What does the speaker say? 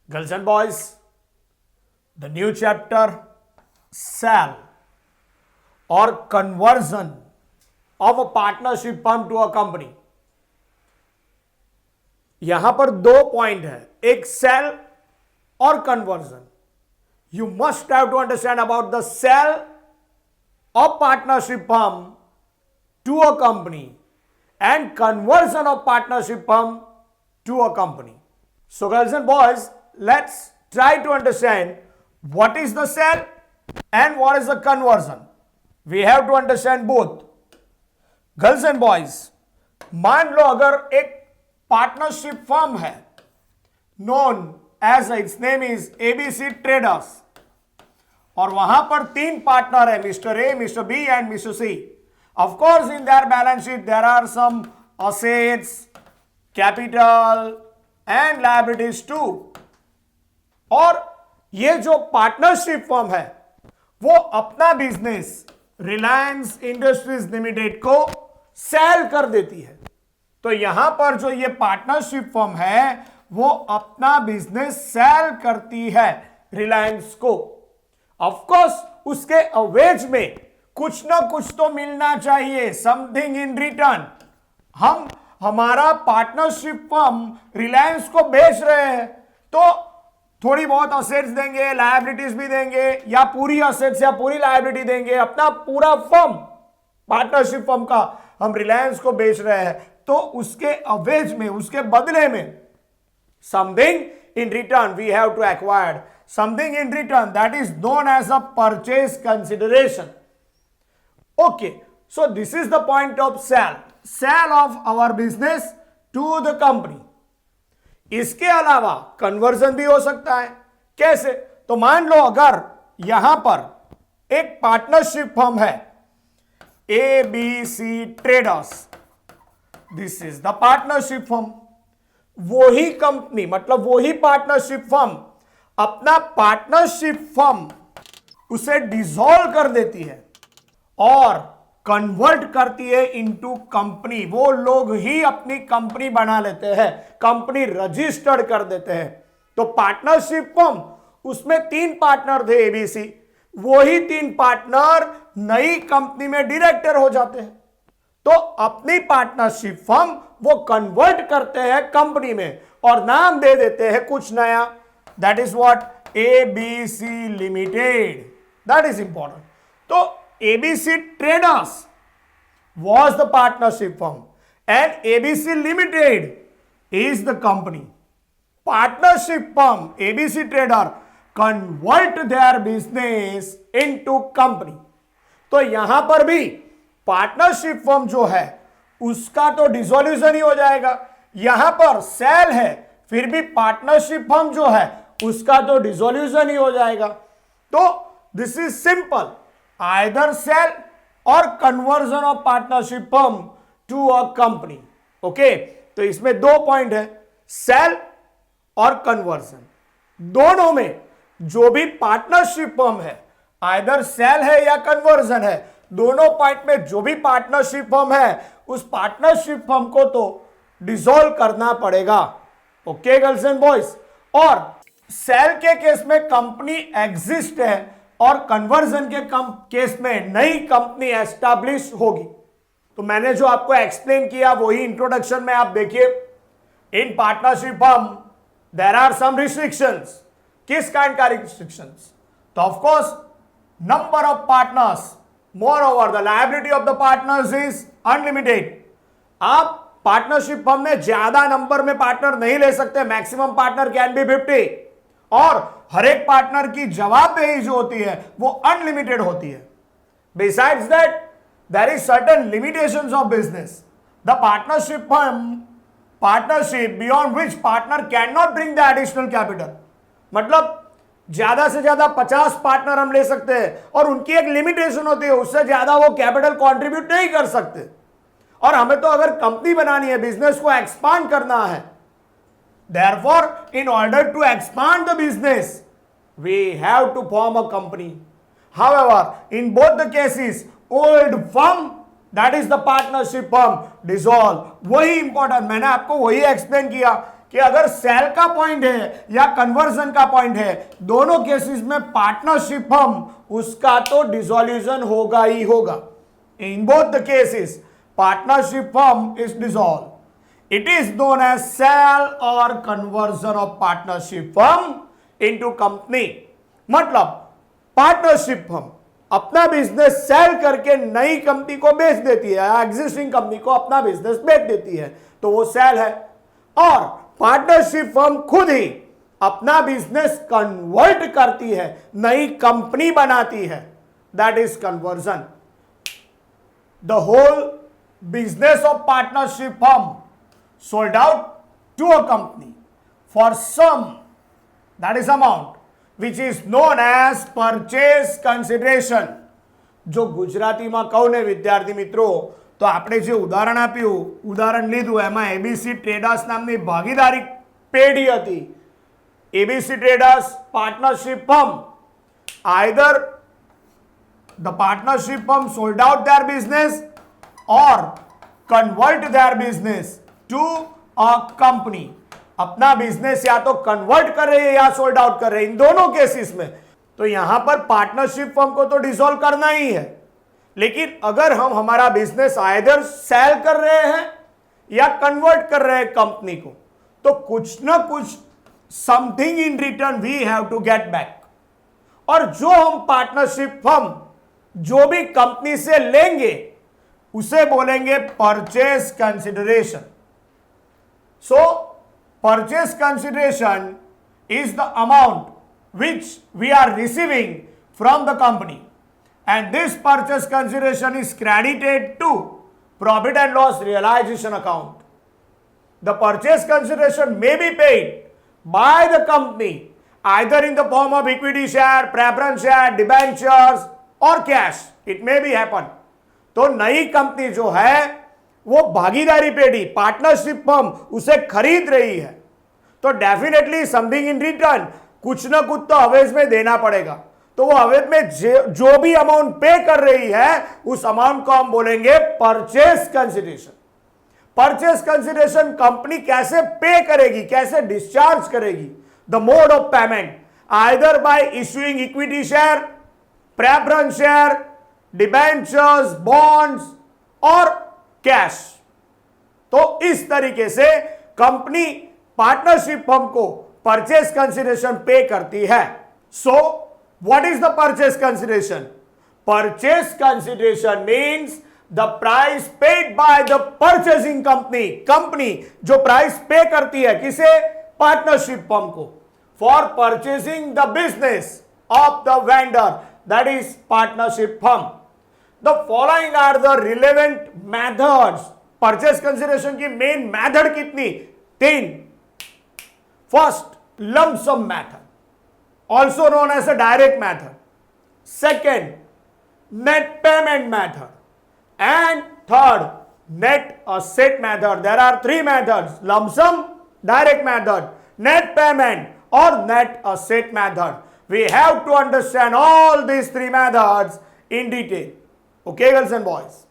Girls and boys, the new chapter, sale or conversion of a partnership firm to a company. यहां पर दो point है, एक sale और conversion. You must have to understand about the sale of partnership firm to a company and conversion of partnership firm to a company. So girls and boys, let's try to understand what is the sale and what is the conversion. We have to understand both. Girls and boys, मान लो अगर एक partnership firm है known as its name is ABC Traders और वहां पर तीन partner है, mister A, mister B and mister C. Of course, in their balance sheet, there are some assets, capital and liabilities too. और ये जो partnership firm है वो अपना बिजनेस रिलायंस इंडस्ट्रीज लिमिटेड को सेल कर देती है. तो यहां पर जो ये पार्टनरशिप फर्म है वो अपना बिजनेस सेल करती है रिलायंस को. ऑफ कोर्स उसके अवेज में कुछ ना कुछ तो मिलना चाहिए, समथिंग इन रिटर्न. हम हमारा पार्टनरशिप फर्म रिलायंस को बेच रहे हैं तो थोड़ी बहुत असेट्स देंगे, लायबिलिटीज भी देंगे, या पूरी असेट्स या पूरी लायबिलिटी देंगे. अपना पूरा फर्म पार्टनरशिप फर्म का हम रिलायंस को बेच रहे हैं तो उसके अवेज में, उसके बदले में something in return we have to acquired. Something in return that is known as a purchase consideration. Okay, so this is the point of sale of our business to the company. इसके अलावा conversion भी हो सकता है. कैसे? तो मान लो अगर यहां पर एक पार्टनरशिप फर्म है ABC traders, this is the partnership firm. वही कंपनी मतलब वही पार्टनरशिप फर्म अपना पार्टनरशिप फर्म उसे डिसॉल्व कर देती है और कन्वर्ट करती है इनटू कंपनी. वो लोग ही अपनी कंपनी बना लेते हैं, कंपनी रजिस्टर्ड कर देते हैं. तो पार्टनरशिप फर्म उसमें तीन पार्टनर थे एबीसी, वही तीन पार्टनर नई कंपनी में डायरेक्टर हो जाते हैं. तो अपनी पार्टनरशिप फर्म वो कन्वर्ट करते हैं कंपनी में और नाम दे देते हैं कुछ नया. That is what ABC limited. That is important. तो ABC Traders was the partnership firm and ABC Limited is the company. Partnership firm ABC Trader convert their business into company. तो यहां पर भी पार्टनरशिप फर्म जो है उसका तो dissolution ही हो जाएगा. यहां पर सेल है फिर भी पार्टनरशिप फर्म जो है उसका तो डिसोल्यूशन ही हो जाएगा. तो this is simple, either sell or conversion of partnership firm to a company. Okay, तो इसमें दो पॉइंट है, सेल और कन्वर्जन. दोनों में जो भी पार्टनरशिप फर्म है, आइदर सेल है या कन्वर्जन है, दोनों पॉइंट में जो भी पार्टनरशिप फर्म है उस पार्टनरशिप फर्म को तो डिसॉल्व करना पड़ेगा. Okay girls and boys. और सेल के केस में कंपनी एग्जिस्ट है और कन्वर्जन के केस में नई कंपनी एस्टैब्लिश होगी. तो मैंने जो आपको एक्सप्लेन किया वही इंट्रोडक्शन में आप देखिए. In partnership firm there are some restrictions. किस काइंड का रिस्ट्रिक्शंस? तो of course number of partners, more over the liability of the partners is unlimited. आप पार्टनरशिप फर्म में ज्यादा नंबर में पार्टनर नहीं ले सकते. मैक्सिमम पार्टनर कैन बी 50 और हर एक पार्टनर की जवाबदेही जो होती है वो अनलिमिटेड होती है. Besides that there is certain limitations of business. The partnership firm partnership beyond which partner can not bring the additional capital. मतलब ज्यादा से ज्यादा 50 पार्टनर हम ले सकते हैं और उनकी एक लिमिटेशन होती है, उससे ज्यादा वो कैपिटल कंट्रीब्यूट नहीं कर सकते. और हमें तो अगर कंपनी बनानी है, बिजनेस को एक्सपांड करना है, therefore in order to expand the business we have to form a company. However, in both the cases old firm that is the partnership firm dissolve. वही इंपॉर्टेंट, मैंने आपको वही एक्सप्लेन किया कि अगर सेल का पॉइंट है या कन्वर्जन का पॉइंट है, दोनों केसेस में पार्टनरशिप फर्म उसका तो डिसोल्यूशन होगा ही होगा. In both the cases partnership firm is dissolve. It is known as sale और conversion of partnership firm into company. मतलब पार्टनरशिप फर्म अपना बिजनेस सेल करके नई कंपनी को बेच देती है, एग्जिस्टिंग कंपनी को अपना बिजनेस बेच देती है, तो वो सेल है. और पार्टनरशिप फर्म खुद ही अपना बिजनेस कन्वर्ट करती है, नई कंपनी बनाती है, that is conversion. The whole business of partnership firm sold out to a company for sum, that is amount which is known as purchase consideration. જો ગુજરાતીમાં કહું ને વિદ્યાર્થી મિત્રો, તો આપણે જે ઉદાહરણ લીધું એમાં એબીસી ટ્રેડર્સ નામની ભાગીદારી પેઢી હતી. ABC traders partnership firm, either the partnership firm sold out their business or convert their business to a company. अपना बिजनेस या तो कन्वर्ट कर रहे हैं या सोल्ड आउट कर रहे हैं, इन दोनों केसेस में तो यहां पर पार्टनरशिप फर्म को तो डिसॉल्व करना ही है. लेकिन अगर हम हमारा बिजनेस आइदर सेल कर रहे हैं या कन्वर्ट कर रहे हैं कंपनी को, तो कुछ ना कुछ something in return we have to get back. और जो हम पार्टनरशिप फर्म जो भी कंपनी से लेंगे उसे बोलेंगे purchase consideration. So purchase consideration is the amount which we are receiving from the company, and this purchase consideration is credited to profit and loss realization account. The purchase consideration may be paid by the company either in the form of equity share, preference share, debentures or cash. It may be happen. तो नई company जो है वो भागीदारी पेढ़ी partnership firm उसे खरीद रही है, तो डेफिनेटली समथिंग इन रिटर्न कुछ ना कुछ तो अवेज में देना पड़ेगा. तो वो अवेज में जो भी अमाउंट पे कर रही है उस अमाउंट को हम बोलेंगे purchase consideration. Purchase consideration company कैसे पे करेगी, कैसे डिस्चार्ज करेगी? The mode of payment either bye issuing equity share, preference share, debentures, bonds और कैश. तो इस तरीके से कंपनी पार्टनरशिप फर्म को परचेज कंसिडरेशन पे करती है. So what is the purchase consideration? Purchase consideration means the price paid by the purchasing company. Company जो प्राइस पे करती है किसे? पार्टनरशिप फर्म को, for purchasing the business of the vendor, that is partnership firm. The following are the relevant methods. Purchase consideration की main method कितनी? 3. First, lump sum method, also known as a direct method. Second, net payment method. And third, net asset method. There are 3 methods: lump sum, direct method, net payment or net asset method. We have to understand all these 3 methods in detail. Okay, girls and boys.